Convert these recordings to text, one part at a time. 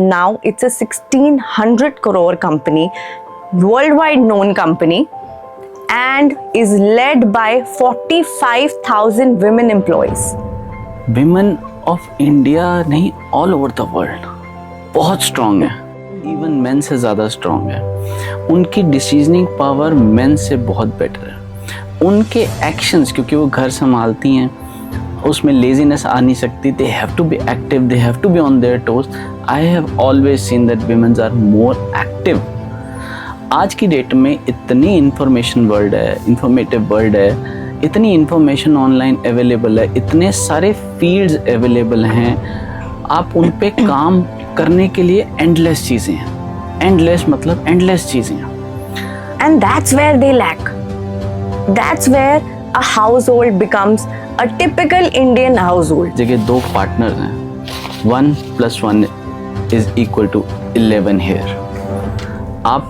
Now it's a 1600 crore company, worldwide known company, and is led by 45,000 women employees. Women of India नहीं, all over the world बहुत strong है, even main से ज़्यादा strong है। उनकी decisioning power main से बहुत better है। उनके एक्शंस, क्योंकि वो घर संभालती हैं, उसमें लेजीनेस आ नहीं सकती। They have to be active, they have to be on their toes. I have always seen that womens are more active. आज की डेट में इतनी इंफॉर्मेशन वर्ल्ड है, इंफॉर्मेटिव वर्ल्ड है, इतनी इंफॉर्मेशन ऑनलाइन अवेलेबल है, इतने सारे फील्ड्स अवेलेबल हैं, आप उन पे काम करने के लिए एंडलेस चीज़ें हैं। एंडलेस मतलब एंडलेस चीज़ें हैं। And that's where they lack. That's where a household becomes a typical Indian household. जगह दो पार्टनर्स हैं, 1 + 1 = 11 here। आप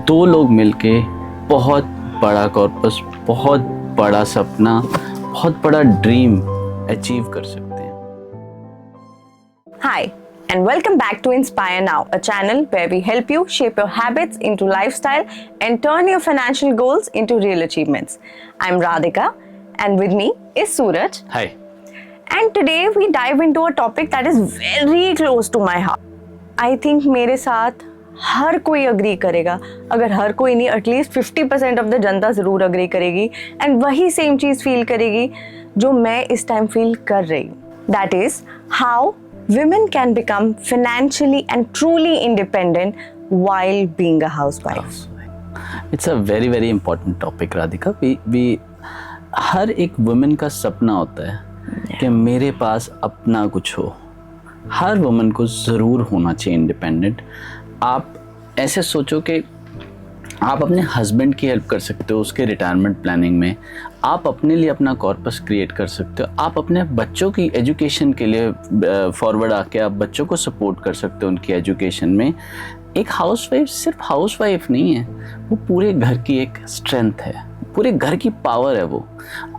दो लोग मिलके बहुत बड़ा कॉर्पस, बहुत बड़ा सपना, बहुत बड़ा ड्रीम अचीव कर सकते हैं। Hi, and welcome back to Inspire Now, a channel where we help you shape your habits into lifestyle and turn your financial goals into real achievements. I'm Radhika, and with me is Suraj. Hi. And today we dive into a topic that is very close to my heart. I think मेरे साथ हर कोई agree करेगा, अगर हर कोई नहीं at least 50% of the जनता ज़रूर agree करेगी and वही सेम चीज़ फील करेगी जो मैं इस टाइम फील कर रही हूँ। That is how women can become financially and truly independent while being a housewife. It's a very very important topic, Radhika. We हर एक वुमेन का सपना होता है कि मेरे पास अपना कुछ हो। हर वुमेन को ज़रूर होना चाहिए इंडिपेंडेंट। आप ऐसे सोचो कि आप अपने हस्बैंड की हेल्प कर सकते हो उसके रिटायरमेंट प्लानिंग में, आप अपने लिए अपना कॉर्पस क्रिएट कर सकते हो, आप अपने बच्चों की एजुकेशन के लिए फॉरवर्ड आके आप बच्चों को सपोर्ट कर सकते हो उनकी एजुकेशन में। एक हाउसवाइफ सिर्फ हाउसवाइफ नहीं है, वो पूरे घर की एक स्ट्रेंथ है, पूरे घर की पावर है वो।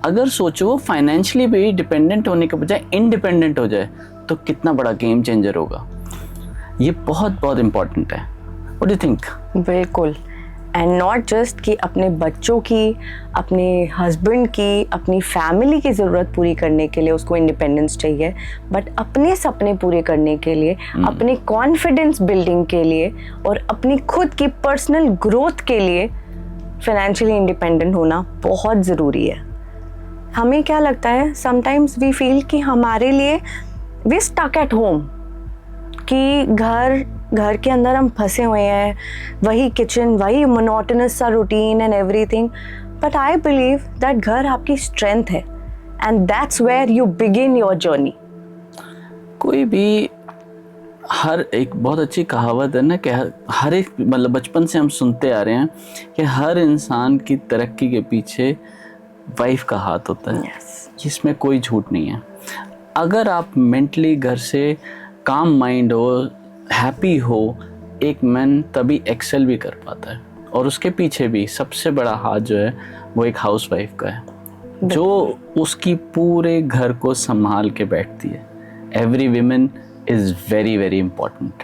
अगर सोचो वो फाइनेंशियली भी डिपेंडेंट होने के बजाय इंडिपेंडेंट हो जाए तो कितना बड़ा गेम चेंजर होगा। ये बहुत बहुत इम्पॉर्टेंट है। What do you think? बिल्कुल। एंड नॉट जस्ट कि अपने बच्चों की, अपने हस्बैंड की, अपनी फैमिली की ज़रूरत पूरी करने के लिए उसको इंडिपेंडेंस चाहिए, बट अपने सपने पूरे करने के लिए, अपने कॉन्फिडेंस बिल्डिंग के लिए और अपनी खुद की पर्सनल ग्रोथ के लिए फाइनेंशियली इंडिपेंडेंट होना बहुत ज़रूरी है। हमें क्या लगता है, समटाइम्स वी फील कि हमारे लिए वी स्टक एट होम, कि घर के अंदर हम फंसे हुए हैं, वही किचन, वही मोनोटोनस सा routine and everything. But I believe that घर आपकी स्ट्रेंथ है and that's where you begin your journey. कोई भी, हर एक बहुत अच्छी कहावत है ना कि हर एक, मतलब बचपन से हम सुनते आ रहे हैं कि हर इंसान की तरक्की के पीछे वाइफ का हाथ होता है। इसमें कोई झूठ नहीं है। अगर आप मेंटली घर से काम माइंड हो, हैप्पी हो, एक मैन तभी एक्सेल भी कर पाता है। और उसके पीछे भी सबसे बड़ा हाथ जो है वो एक हाउसवाइफ का है, जो उसकी पूरे घर को संभाल के बैठती है। Every women is very very important.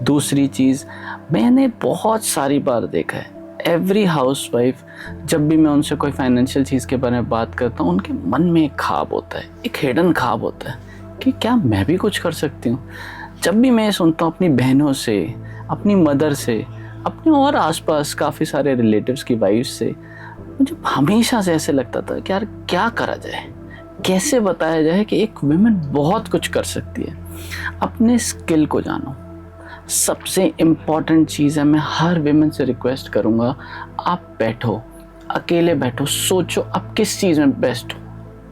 दूसरी चीज़, मैंने बहुत सारी बार देखा है, एवरी हाउसवाइफ, जब भी मैं उनसे कोई फाइनेंशियल चीज़ के बारे में बात करता हूँ, उनके मन में एक ख्वाब होता है, एक हिडन ख्वाब होता है कि क्या मैं भी कुछ कर सकती हूँ। जब भी मैं सुनता हूँ अपनी बहनों से, अपनी मदर से, अपने और आसपास काफ़ी सारे रिलेटिव्स की वाइफ से, मुझे हमेशा से ऐसे लगता था कि यार क्या करा जाए, कैसे बताया जाए कि एक वुमेन बहुत कुछ कर सकती है। अपने स्किल को जानो, सबसे इम्पॉर्टेंट चीज़ है। मैं हर वुमेन से रिक्वेस्ट करूँगा, आप बैठो, अकेले बैठो, सोचो आप किस चीज़ में बेस्ट हो,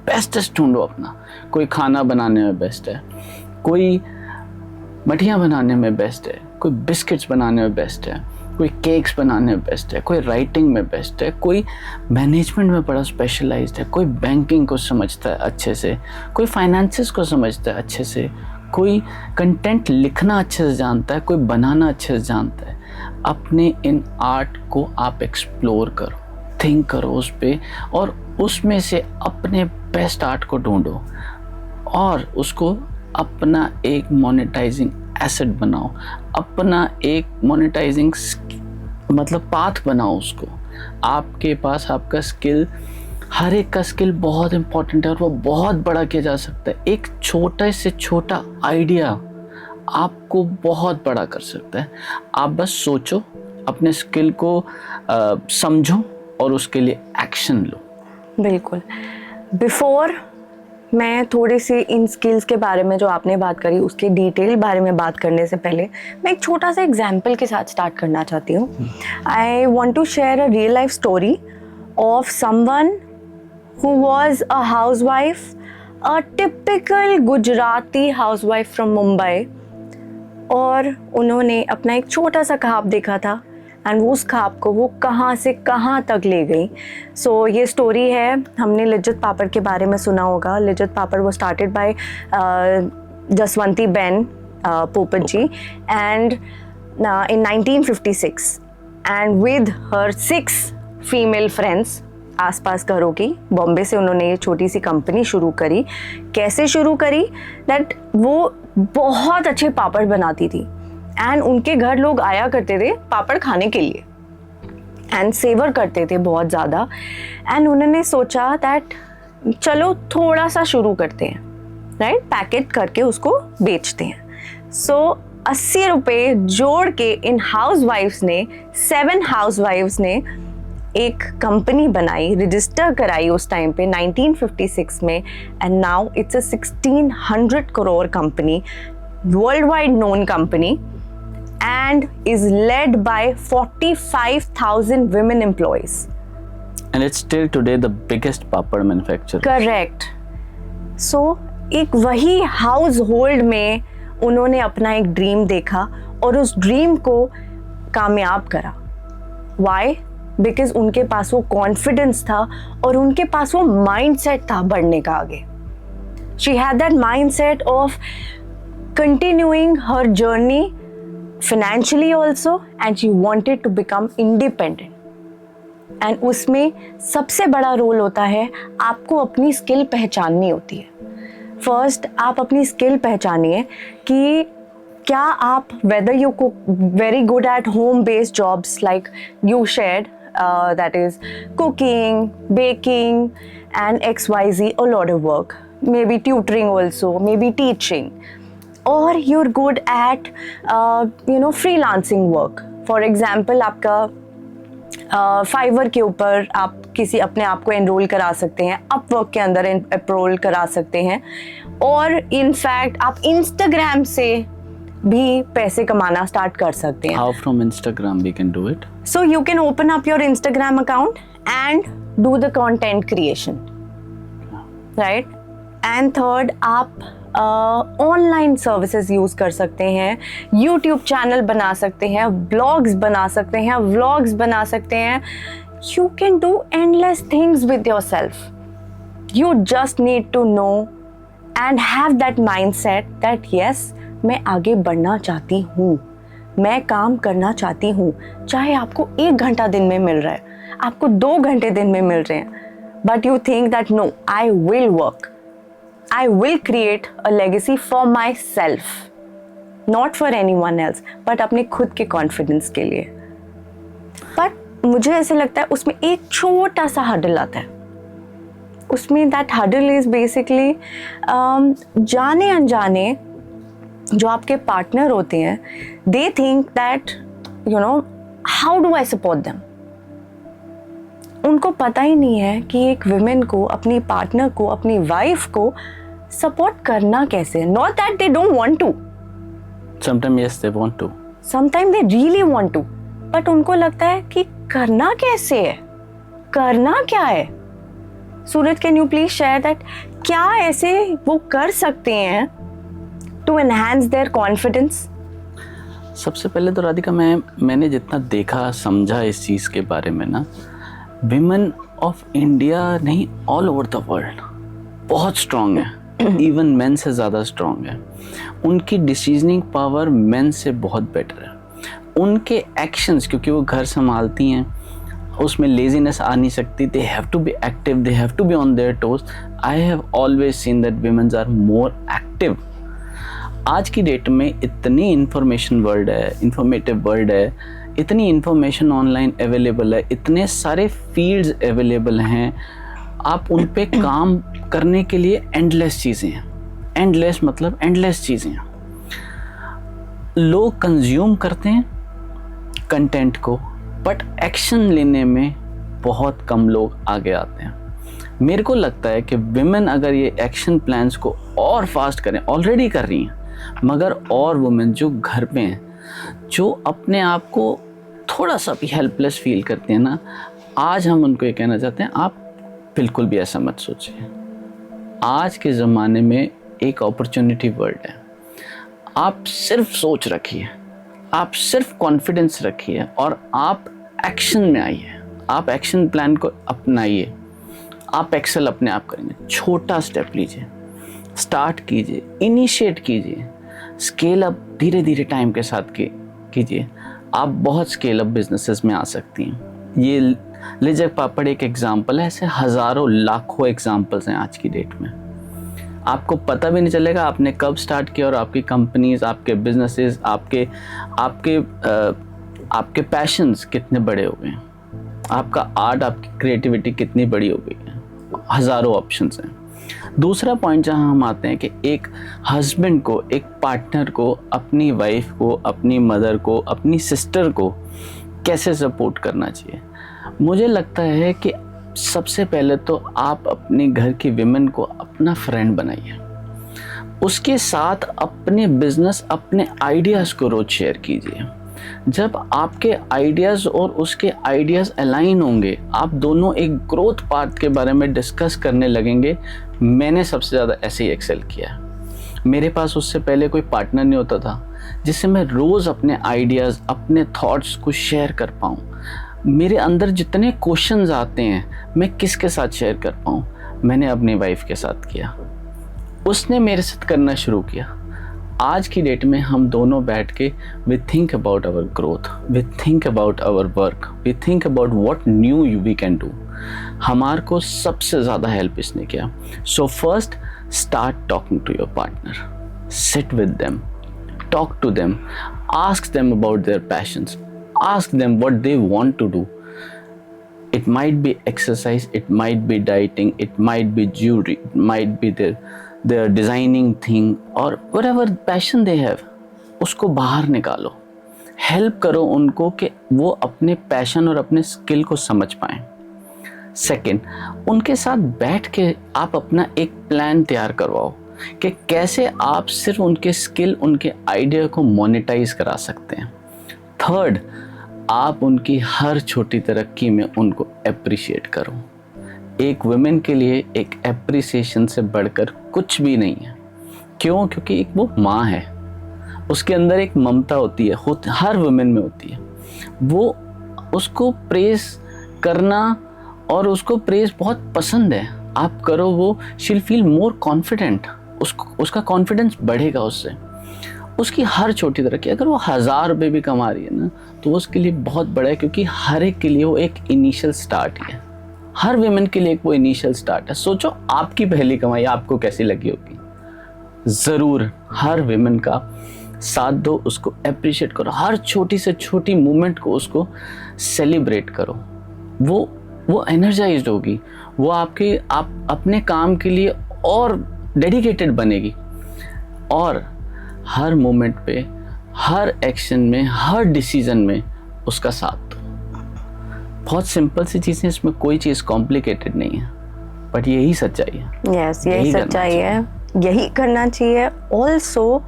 बेस्टेस्ट ढूंढो अपना। कोई खाना बनाने में बेस्ट है, कोई मठियाँ बनाने में बेस्ट है, कोई बिस्किट्स बनाने में बेस्ट है, कोई केक्स बनाने में बेस्ट है, कोई राइटिंग में बेस्ट है, कोई मैनेजमेंट में बड़ा स्पेशलाइज्ड है, कोई बैंकिंग को समझता है अच्छे से, कोई फाइनेंसेस को समझता है अच्छे से, कोई कंटेंट लिखना अच्छे से जानता है, कोई बनाना अच्छे से जानता है। अपने इन आर्ट को आप एक्सप्लोर करो, थिंक करो उस पर, और उसमें से अपने बेस्ट आर्ट को ढूंढो और उसको अपना एक मोनेटाइजिंग एसेट बनाओ, अपना एक मोनेटाइजिंग मतलब पाथ बनाओ उसको। आपके पास आपका स्किल, हर एक का स्किल बहुत इंपॉर्टेंट है और वो बहुत बड़ा किया जा सकता है। एक छोटा से छोटा आइडिया आपको बहुत बड़ा कर सकता है। आप बस सोचो, अपने स्किल को समझो और उसके लिए एक्शन लो। बिल्कुल। बिफोर मैं थोड़ी सी इन स्किल्स के बारे में जो आपने बात करी उसके डिटेल बारे में बात करने से पहले मैं एक छोटा सा एग्जाम्पल के साथ स्टार्ट करना चाहती हूँ। I want to share a real life story of someone who was a housewife, a typical Gujarati housewife from Mumbai, और उन्होंने अपना एक छोटा सा ख्वाब देखा था एंड उस ख्वाब को वो कहाँ से कहाँ तक ले गई। सो ये स्टोरी है, हमने लिज्जत पापड़ के बारे में सुना होगा। लिज्जत पापड़ वो स्टार्टेड बाय जसवंती बेन पोपट जी and in 1956 and with her 6 female friends आसपास घरों की, बॉम्बे से उन्होंने ये छोटी सी कंपनी शुरू करी। कैसे शुरू करी? दैट वो बहुत अच्छे पापड़ बनाती थी एंड उनके घर लोग आया करते थे पापड़ खाने के लिए एंड सेवर करते थे बहुत ज़्यादा। एंड उन्होंने सोचा दैट चलो थोड़ा सा शुरू करते हैं, राइट, पैकेट करके उसको बेचते हैं। सो 80 रुपये जोड़ के इन हाउसवाइफ्स ने, 7 हाउसवाइफ्स ने एक कंपनी बनाई, रजिस्टर कराई उस टाइम पे 1956 में, and now it's a 1600 crore company, world wide known company, and is led by 45,000 women employees. And it's still today the biggest papad manufacturer. Correct. So एक वही हाउस होल्ड में उन्होंने अपना एक ड्रीम देखा और उस ड्रीम को कामयाब करा। Why? बिकॉज उनके पास वो कॉन्फिडेंस था और उनके पास वो माइंडसेट था बढ़ने का आगे। She had that mindset of continuing her journey financially also, and she wanted to become independent. And उसमें सबसे बड़ा रोल होता है आपको अपनी स्किल पहचाननी होती है। फर्स्ट आप अपनी स्किल पहचानिए कि क्या आप, whether you cook very good at home based jobs like you shared, that is cooking, baking and XYZ, a lot of work, maybe tutoring also, maybe teaching, or you're good at freelancing work. For example, आपका fibre के ऊपर आप किसी अपने आप को enrol करा सकते हैं, अपवर्क के अंदर एनरोल करा सकते हैं, और इनफैक्ट आप इंस्टाग्राम से भी पैसे कमाना स्टार्ट कर सकते हैं। How from Instagram we can do it? So you can open up your Instagram account and do the content creation, right? And third, आप ऑनलाइन सर्विसेज यूज कर सकते हैं, यूट्यूब चैनल बना सकते हैं, ब्लॉग्स बना सकते हैं, व्लॉग्स बना सकते हैं। You can do endless things with your self. You just need to know and have that mindset that yes, मैं आगे बढ़ना चाहती हूँ, मैं काम करना चाहती हूँ। चाहे आपको 1 घंटा दिन में मिल रहा है, आपको 2 घंटे दिन में मिल रहे हैं, but you think that no, I will work, I will create a legacy for myself, not for anyone else, but अपने खुद के कॉन्फिडेंस के लिए। पर मुझे ऐसे लगता है उसमें एक छोटा सा हडल आता है। उसमें दैट हडल इज बेसिकली जाने अनजाने जो आपके पार्टनर होते हैं, they think that how do I support them. उनको पता ही नहीं है कि एक विमेन को, अपनी पार्टनर को, अपनी वाइफ को सपोर्ट करना कैसे है। Not that they don't want to, Sometimes yes they want to, sometime they really want to, but उनको लगता है कि करना कैसे है, करना क्या है। Suraj, can you please share that क्या ऐसे वो कर सकते हैं टू एनहांस देयर कॉन्फिडेंस? सबसे पहले तो राधिका, मैंने जितना देखा समझा इस चीज़ के बारे में ना, विमेन ऑफ इंडिया नहीं, ऑल ओवर द वर्ल्ड बहुत स्ट्रांग है, इवन मेन से ज़्यादा स्ट्रांग है। उनकी डिसीजनिंग पावर मेन से बहुत बेटर है। उनके एक्शंस, क्योंकि वो घर संभालती हैं, उसमें लेजीनेस आ नहीं सकती। They have to be active, they have to be on their toes. I have always seen that womens are more active. आज की डेट में इतनी इंफॉर्मेशन वर्ल्ड है, इंफॉर्मेटिव वर्ल्ड है, इतनी इंफॉर्मेशन ऑनलाइन अवेलेबल है, इतने सारे फील्ड्स अवेलेबल हैं, आप उन पे काम करने के लिए एंडलेस चीज़ें हैं। एंडलेस मतलब एंडलेस चीज़ें हैं। लोग कंज्यूम करते हैं कंटेंट को, बट एक्शन लेने में बहुत कम लोग आगे आते हैं। मेरे को लगता है कि विमेन अगर ये एक्शन प्लान्स को और फास्ट करें, ऑलरेडी कर रही हैं, मगर और वुमेन जो घर पे हैं, जो अपने आप को थोड़ा सा भी हेल्पलेस फील करते हैं ना, आज हम उनको ये कहना चाहते हैं, आप बिल्कुल भी ऐसा मत सोचिए। आज के ज़माने में एक अपॉर्चुनिटी वर्ल्ड है। आप सिर्फ सोच रखिए, आप सिर्फ कॉन्फिडेंस रखिए और आप एक्शन में आइए। आप एक्शन प्लान को अपनाइए। आप एक्सेल अपने आप करेंगे। छोटा स्टेप लीजिए, स्टार्ट कीजिए, इनिशिएट कीजिए, स्केल अप धीरे धीरे टाइम के साथ कीजिए। आप बहुत स्केल अप बिजनेसेस में आ सकती हैं। ये लिजक पापड़ एक एग्जाम्पल है, ऐसे हज़ारों लाखों एग्जाम्पल्स हैं आज की डेट में। आपको पता भी नहीं चलेगा आपने कब स्टार्ट किया और आपकी कंपनीज, आपके बिजनेसेस, आपके पैशंस कितने बड़े हो गए हैं, आपका आर्ट, आपकी क्रिएटिविटी कितनी बड़ी हो गई है। हज़ारों ऑप्शंस हैं। दूसरा पॉइंट जहां हम आते हैं कि एक हस्बैंड को, एक पार्टनर को अपनी वाइफ को, अपनी मदर को, अपनी सिस्टर को कैसे सपोर्ट करना चाहिए। मुझे लगता है कि सबसे पहले तो आप अपने घर की विमेन को अपना फ्रेंड बनाइए। उसके साथ अपने बिजनेस, अपने आइडियाज़ को रोज शेयर कीजिए। जब आपके आइडियाज़ और उसके आइडियाज़ अलाइन होंगे, आप दोनों एक ग्रोथ पाथ के बारे में डिस्कस करने लगेंगे। मैंने सबसे ज़्यादा ऐसे ही एक्सेल किया है। मेरे पास उससे पहले कोई पार्टनर नहीं होता था जिससे मैं रोज़ अपने आइडियाज़, अपने थॉट्स को शेयर कर पाऊँ। मेरे अंदर जितने क्वेश्चंस आते हैं मैं किसके साथ शेयर कर पाऊँ, मैंने अपनी वाइफ के साथ किया। उसने मेरे साथ करना शुरू किया। आज की डेट में हम दोनों बैठ के we think about our growth, we think about our work, we think about what new we can do. हमारे को सबसे ज़्यादा हेल्प इसने किया। So first, start talking to your partner, sit with them, talk to them, ask them about their passions, ask them what they want to do. It might be exercise, it might be dieting, it might be jewelry, it might be their designing thing or whatever passion they have. उसको बाहर निकालो, help करो उनको कि वो अपने passion और अपने स्किल को समझ पाएं। सेकेंड, उनके साथ बैठ के आप अपना एक प्लान तैयार करवाओ कि कैसे आप सिर्फ उनके स्किल, उनके आइडिया को मोनेटाइज करा सकते हैं। थर्ड, आप उनकी हर छोटी तरक्की में उनको अप्रिशिएट करो। एक वुमेन के लिए एक अप्रिसिएशन से बढ़कर कुछ भी नहीं है। क्यों? क्योंकि एक वो माँ है, उसके अंदर एक ममता होती है, हर वुमेन में होती है। वो उसको प्रेज करना और उसको प्रेज बहुत पसंद है। आप करो, वो शील फील मोर कॉन्फिडेंट, उसका कॉन्फिडेंस बढ़ेगा उससे। उसकी हर छोटी तरक्की, अगर वो 1000 रुपये भी कमा रही है ना, तो वो उसके लिए बहुत बड़ा है, क्योंकि हर एक के लिए वो एक इनिशियल स्टार्ट है। हर विमेन के लिए एक वो इनिशियल स्टार्ट है। सोचो आपकी पहली कमाई आपको कैसी लगी होगी। ज़रूर हर विमेन का साथ दो, उसको अप्रिशिएट करो, हर छोटी से छोटी मूवमेंट को उसको सेलिब्रेट करो। वो एनर्जाइज्ड होगी, वो आप अपने काम के लिए और डेडिकेटेड बनेगी। और हर मोमेंट पे, हर एक्शन में, हर डिसीजन में उसका साथ दो। बहुत सिंपल सी चीज़ें, इसमें कोई चीज़ कॉम्प्लिकेटेड नहीं है, बट यही सच्चाई है। यस, यही सच्चाई है, यही करना चाहिए। ऑल्सो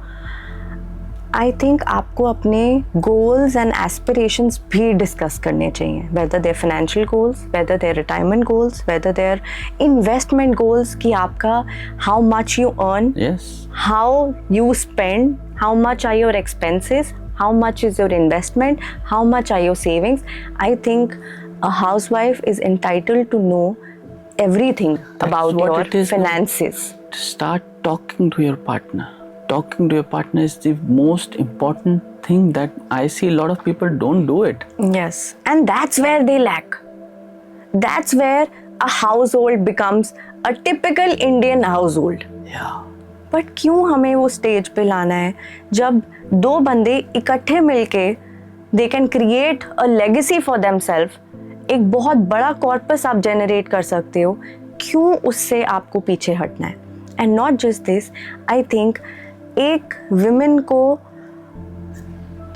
आई थिंक आपको अपने गोल्स एंड एस्पिरेशंस भी डिस्कस करने चाहिए, whether their financial goals, whether their retirement goals, whether their investment goals, कि आपका how much you earn, how you spend, how much are your expenses, how much is your investment, how much are your savings. I think a housewife is entitled to know everything about your finances. Start talking to your partner. Talking to your partner is the most important thing that I see a lot of people don't do it. Yes, and that's where they lack. That's where a household becomes a typical Indian household. Yeah. But क्यों हमें वो stage पे लाना है जब दो बंदे इकट्ठे मिलके they can create a legacy for themselves, एक बहुत बड़ा कॉर्पस आप जनरेट कर सकते हो, क्यों उससे आपको पीछे हटना है? And not just this, I think एक विमेन को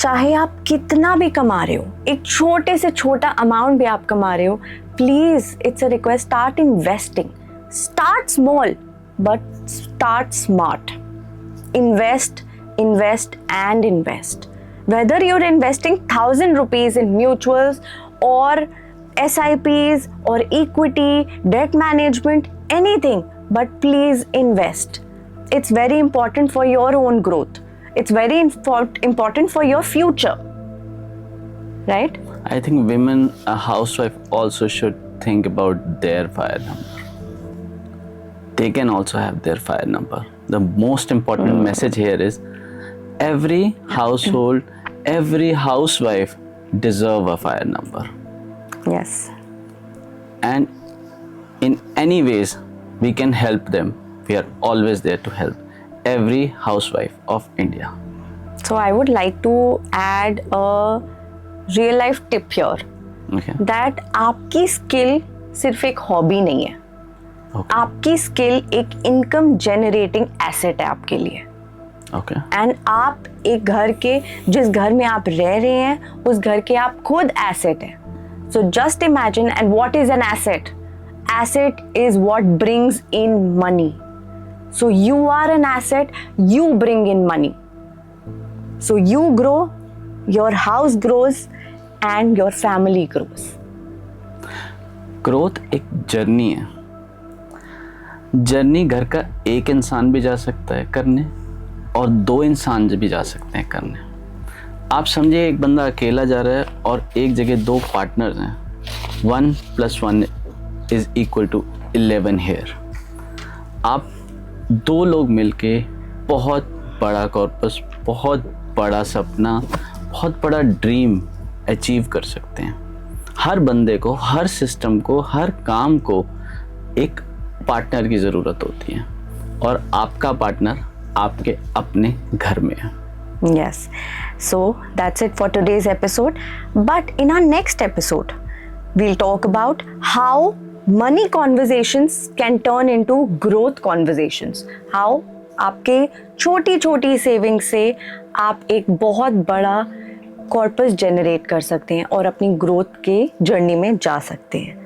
चाहे आप कितना भी कमा रहे हो, एक छोटे से छोटा अमाउंट भी आप कमा रहे हो, please it's a request, start investing. Start small but start smart. Invest, invest and invest. Whether you're investing 1,000 rupees in mutuals or SIPs or equity, debt management, anything, but please invest. It's very important for your own growth. It's very important for your future. Right? I think women, a housewife also should think about their fire number. They can also have their fire number. The most important message here is every household, every housewife deserve a fire number. Yes. And in any ways we can help them. We are always there to help every housewife of India. So I would like to add a real life tip here. Okay. That आपकी skill सिर्फ एक hobby नहीं है. Okay. आपकी skill एक income generating asset है आपके लिए. Okay. एंड आप एक घर के, जिस घर में आप रह रहे हैं उस घर के आप खुद एसेट हैं. So just imagine, and what is an asset? Asset is what brings in money. So you are an asset, you bring in money. So you grow, your house grows and your family grows. Growth एक journey है. Journey घर का एक इंसान भी जा सकता है करने और दो इंसान भी जा सकते हैं करने. आप समझिए एक बंदा अकेला जा रहा है और एक जगह दो पार्टनर्स हैं. 1 + 1 इज इक्वल टू 11 हेयर. आप दो लोग मिलके बहुत बड़ा कॉर्पस, बहुत बड़ा सपना, बहुत बड़ा ड्रीम अचीव कर सकते हैं. हर बंदे को, हर सिस्टम को, हर काम को एक पार्टनर की ज़रूरत होती है और आपका पार्टनर आपके अपने घर में है. Yes. So that's it for today's episode. But in our next episode, we'll talk about how money conversations can turn into growth conversations. How आपके छोटी छोटी सेविंग से आप एक बहुत बड़ा कॉर्पस जनरेट कर सकते हैं और अपनी ग्रोथ के जर्नी में जा सकते हैं.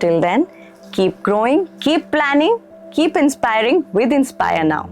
Till then, keep growing, keep planning, keep inspiring with Inspire Now.